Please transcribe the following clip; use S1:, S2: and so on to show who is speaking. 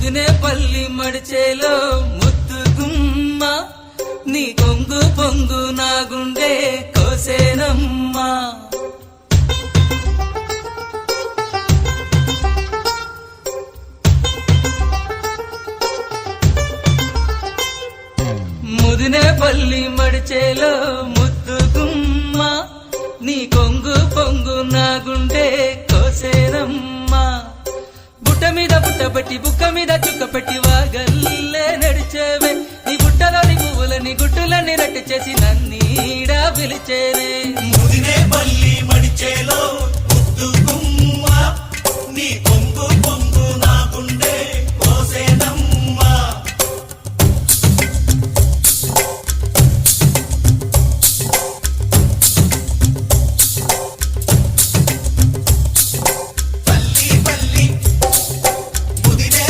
S1: ముదినేపల్లి మడిచేలో ముద్దుగుమ్మ నీ కొంగు పొంగు నా గుండె కోసేనమ్మా ముదినేపల్లి మడిచేలో ముద్దుగుమ్మ నీ కొంగు పొంగు నా గుండె కోసేనమ్మా బుట్ట మీద బుట్ట పెట్టి బుక్క మీద చుక్క పెట్టి వాగల్లే నడిచేవే నీ బుట్టలోని పువ్వులని గుట్టులని రట్టు చేసి నన్నీడా పిలిచేనే
S2: ముదినేపల్లి మడిచేలో